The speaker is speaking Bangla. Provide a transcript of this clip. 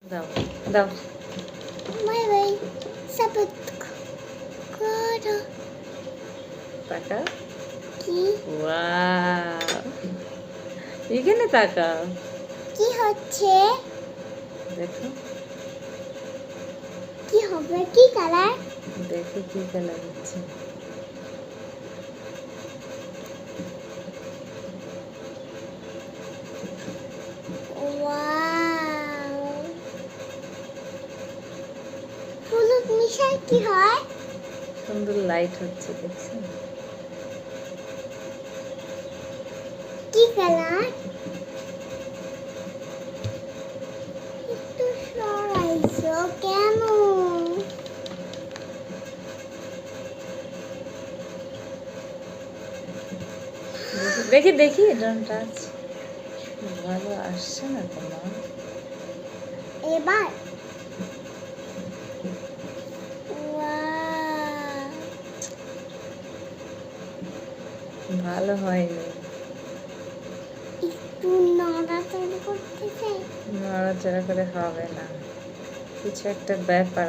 দাও দাও বাই বাই সাপোর্ট করো। তাকা কি ওয়াও এখানে তাকাও কি হচ্ছে? দেখো কি হবে? কি কালার? দেখো কি কালার হচ্ছে ওয়াও হলুদ মিশাই কি হয়? সুন্দর লাইট হচ্ছে দেখছেন কি কালার? একটু সরাইছো কেন? দেখি দেখি ডনটা ভালো আসছে না তোমার এবার ওয়াও ভালো হয়নি একটু নড়াচড়া করতেছে। নড়াচড়া করে হবে না কিছু একটা ব্যাপার